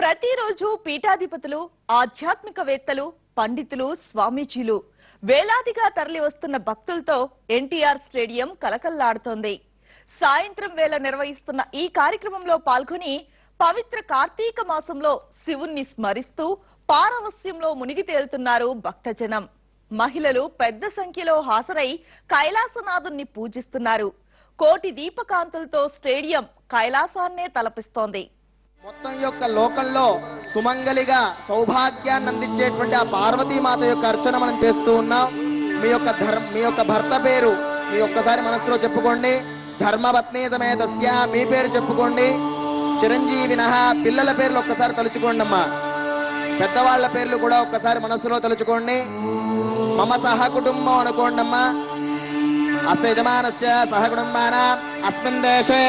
ప్రతిరోజు పీఠాధిపతులు, ఆధ్యాత్మికవేత్తలు, పండితులు, స్వామీజీలు వేలాదిగా తరలి వస్తున్న భక్తులతో ఎన్టీఆర్ స్టేడియం కలకల్లాడుతోంది. సాయంత్రం వేళ నిర్వహిస్తున్న ఈ కార్యక్రమంలో పాల్గొని పవిత్ర కార్తీక మాసంలో శివుణ్ణి స్మరిస్తూ పారవస్యంలో మునిగి తేలుతున్నారు భక్తజనం. మహిళలు పెద్ద సంఖ్యలో హాజరై కైలాసనాథుణ్ణి పూజిస్తున్నారు. కోటి దీపకాంతులతో స్టేడియం కైలాసాన్నే తలపిస్తోంది. మొత్తం యొక్క లోకంలో సుమంగలిగా సౌభాగ్యాన్ని అందించేటువంటి ఆ పార్వతీమాత యొక్క అర్చన మనం చేస్తూ ఉన్నాం. మీ యొక్క భర్త పేరు మీ ఒక్కసారి మనసులో చెప్పుకోండి. ధర్మపత్ని సమేతస్య మీ పేరు చెప్పుకోండి. చిరంజీవినః పిల్లల పేర్లు ఒక్కసారి తలుచుకోండి అమ్మా. పెద్దవాళ్ల పేర్లు కూడా ఒక్కసారి మనసులో తలుచుకోండి. మమ సహ కుటుంబం అనుకోండి అమ్మా. అస్య యజమానస్య సహ కుటుంబానాం అస్మిన్ దేశే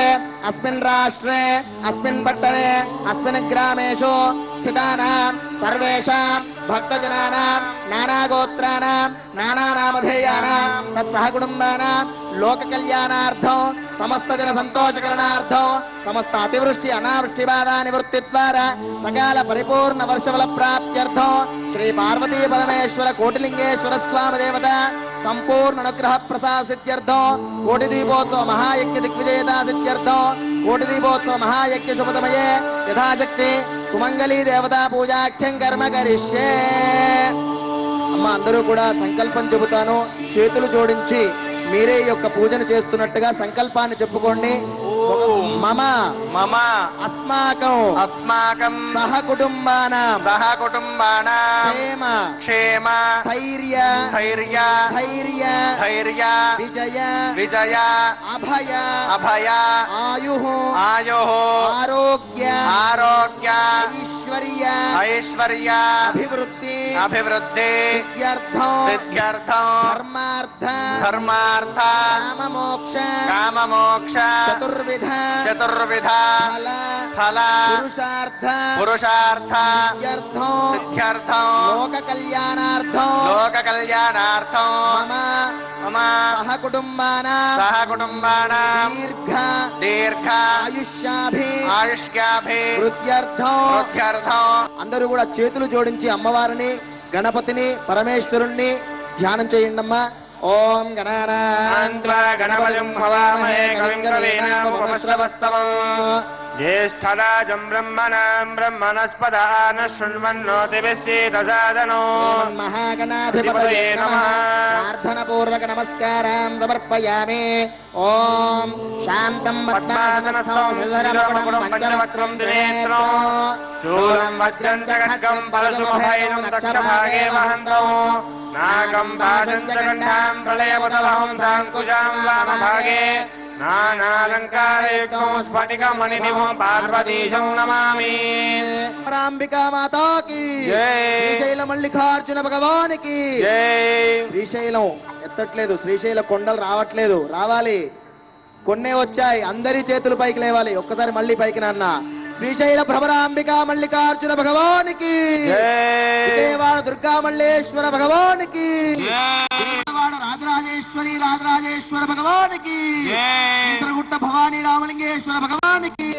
అస్మిన్ రాష్ట్రే అస్మిన్ పట్టణే అస్మిన్ గ్రామేషు స్థితానాం సర్వేషాం భక్తజనానాం నానాగోత్రానాం నానానామధేయానాం తత్సహ కుటుంబానాం లోక కళ్యాణార్థం సమస్త జన సంతోషకరణార్థం సమస్త అతివృష్టి అనావృష్టి బాధా నివృత్తి ద్వారా సకాల పరిపూర్ణ వర్షఫల ప్రాప్త్యర్థం శ్రీ పార్వతీ పరమేశ్వర కోటిలింగేశ్వర స్వామి దేవత సంపూర్ణ అనుగ్రహ ప్రసాద సిద్ధ్యర్థం కోటి దీపోత్సవ మహాయజ్ఞ దిగ్విజయతా సిద్ధ్యర్థం కోటి దీపోత్సవ మహాయజ్ఞ శుభతమయే యథాశక్తి సుమంగళీ దేవతా పూజాఖ్యం కర్మ కరిష్యే. అమ్మ అందరూ కూడా సంకల్పం చెబుతాను. చేతులు జోడించి మీరే ఈ యొక్క పూజను చేస్తున్నట్టుగా సంకల్పాన్ని చెప్పుకోండి. మమ మమ అస్మాకం అస్మాకం సహ కుటుంబానాం క్షేమ క్షేమ ధైర్య ధైర్య ధైర్య ధైర్య విజయ విజయ అభయ అభయ ఆయు ఆయో ఆరోగ్య ఆరోగ్య ఐశ్వర్య ఐశ్వర్య అభివృద్ధి అభివృద్ధి సిద్ధ్యర్థం సిద్ధ్యర్థం ధర్మార్థ ధర్మార్థ కామమోక్ష కామమోక్ష చతుర్విధ చతుర్విధ ఫల ఫల పురుషార్థ పురుషార్థ సిద్ధ్యర్థం సిద్ధ్యర్థం లోక కళ్యాణార్థం లోక కళ్యాణార్థం మమ మమ సహ కుటుంబానాం సహ కుటుంబానాం దీర్ఘ దీర్ఘ ఆయుష్యాభి ఆయుష్యాభి వృద్ధ్యర్థం వృద్ధ్యర్థం. అందరూ కూడా చేతులు జోడించి అమ్మవారిని గణపతిని పరమేశ్వరుణ్ణి ధ్యానం చేయండి అమ్మా. ఓం గణపతిం హవామహే కవిం కవీనాముపమశ్రవస్తమం జ్యేష్ఠరాజం బ్రహ్మణాం బ్రహ్మణస్పదాన శృణ్వన్నోతిభిశ్చేదసాదనో మహాగణాధిపతయే నమః. ప్రార్థన పూర్వక నమస్కారం సమర్పయామి. ఓం శాంతం పద్మాసనస్థో శ్రీధరమకుటం పంచవక్త్రం త్రినేత్రం శూలం వజ్రం చ ఖడ్గం పరశుభైనం దక్షభాగే వహంతో నాగం పాశం చ గంధాం ప్రళయవతలహం సాంకుశాం వామభాగే నానాలంకారయుక్తం స్ఫటికమణినిభం పార్వతీశం నమామి. పరాంబికా మాతాకి జై. శ్రీశైల మల్లికార్జున భగవానికి జై. శ్రీశైలం ఎత్తట్లేదు, శ్రీశైల కొండలు రావట్లేదు. రావాలి, కొన్నే వచ్చాయి. అందరి చేతులు పైకి లేవాలి. ఒక్కసారి మళ్ళీ పైకి నాన్న. శ్రీశైల భ్రమరాంబికా మల్లికార్జున భగవానికి, విజయవాడ దుర్గా మల్లేశ్వర భగవానికి, విజయవాడ రాజరాజేశ్వర భగవానికి, చిత్రగుట్ట భవానీ రామలింగేశ్వర భగవానికి,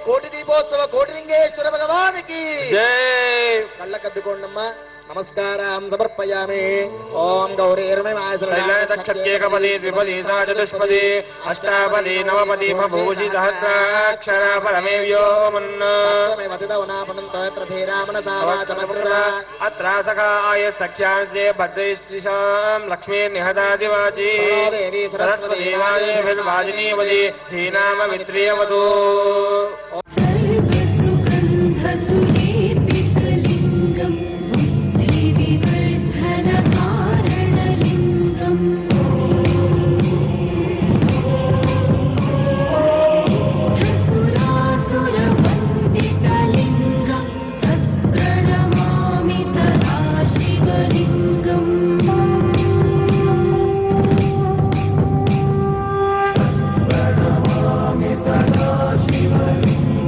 కోటి దీపోత్సవ కోటిలింగేశ్వర భగవానికి కళ్ళకద్దుకోండమ్మా. నమస్కారం సమర్పయామి. ఓం గౌరీర్మయమాసరక్షత్యేకపది ద్విపది సా చతుష్పది అష్టాపది నవపది బభూషి సహస్రాక్షర పరమే వ్యోమన్నాత్రాసఖాయ సఖ్యాజే భద్రైస్త్రిషాం లక్ష్మీర్నిహతాదివాచీ సరస్వతీవాజీభిర్వాజినీవది ధీనామ మిత్రియవతూ. సదా శివలింగం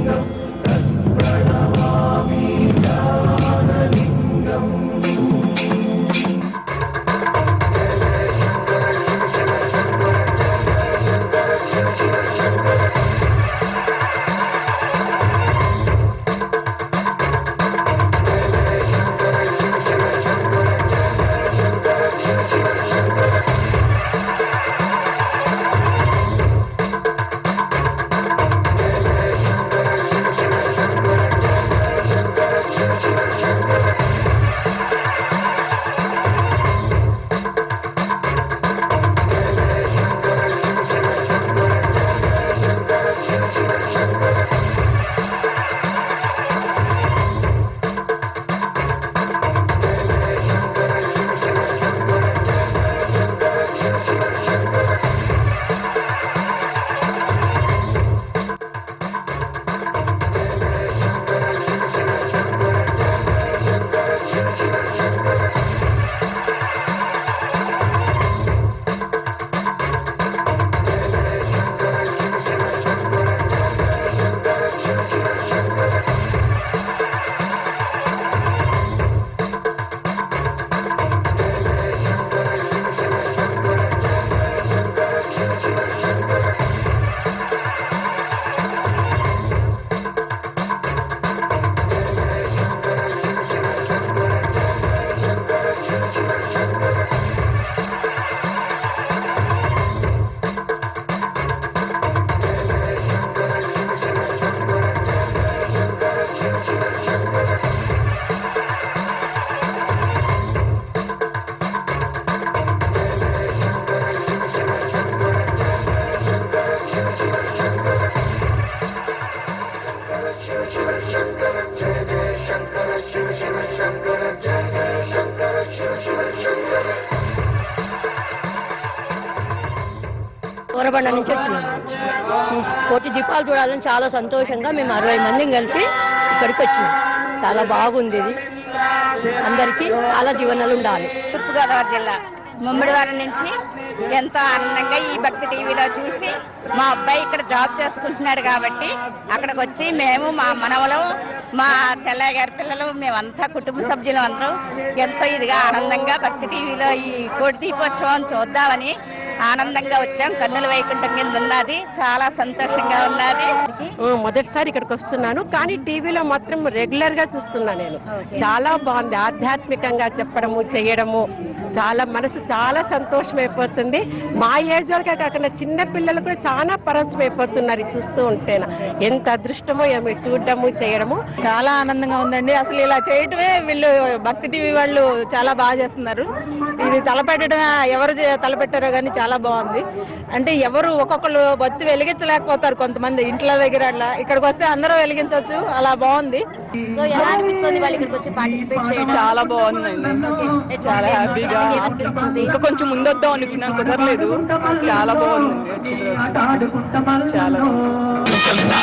కోరబండ నుంచి వచ్చినాం. ఈ కోటి దీపాలు చూడాలని చాలా సంతోషంగా మేము 60 మందిని కలిసి ఇక్కడికి వచ్చినాం. చాలా బాగుంది ఇది. అందరికీ చాలా జీవనాలు ఉండాలి. తూర్పుగోదావరి జిల్లా ముమ్మిడివారం నుంచి ఎంతో ఆనందంగా ఈ భక్తి టీవీలో చూసి మా అబ్బాయి ఇక్కడ జాబ్ చేసుకుంటున్నాడు కాబట్టి అక్కడికి వచ్చి మేము మా మనవలు మా చెల్లయ్య గారి పిల్లలు మేమంతా కుటుంబ సభ్యులు అందరూ ఎంతో ఇదిగా ఆనందంగా భక్తి టీవీలో ఈ కోటి దీపోత్సవం చూద్దామని ఆనందంగా వచ్చాం. కన్నుల వైకుంఠం కింద ఉన్నది, చాలా సంతోషంగా ఉన్నది. మొదటిసారి ఇక్కడికి వస్తున్నాను, కానీ టీవీలో మాత్రం రెగ్యులర్ గా చూస్తున్నా. నేను చాలా బాగుంది. ఆధ్యాత్మికంగా చెప్పడము చేయడము చాలా మనసు చాలా సంతోషం అయిపోతుంది. మా ఏజ్ వరకే కాకుండా చిన్న పిల్లలు కూడా చాలా పరవశం అయిపోతున్నారు చూస్తూ ఉంటేనా. ఎంత అదృష్టమో ఏమో చూడడము చేయడము. చాలా ఆనందంగా ఉందండి. అసలు ఇలా చేయటమే వీళ్ళు భక్తి టీవీ వాళ్ళు చాలా బాగా చేస్తున్నారు. ఇది తలపెట్టడం ఎవరు తలపెట్టారో కానీ చాలా బాగుంది. అంటే ఎవరు ఒక్కొక్కరు బత్తి వెలిగించలేకపోతారు కొంతమంది ఇంట్లో దగ్గర. అట్లా ఇక్కడికి వస్తే అందరూ వెలిగించవచ్చు. అలా బాగుంది. చాలా బాగుందండి. చాలా హ్యాపీగా. ఇంకా కొంచెం ముందొద్దాం అనుకున్నాను, కుదరలేదు. చాలా బాగుంది. చాలా బాగుంది.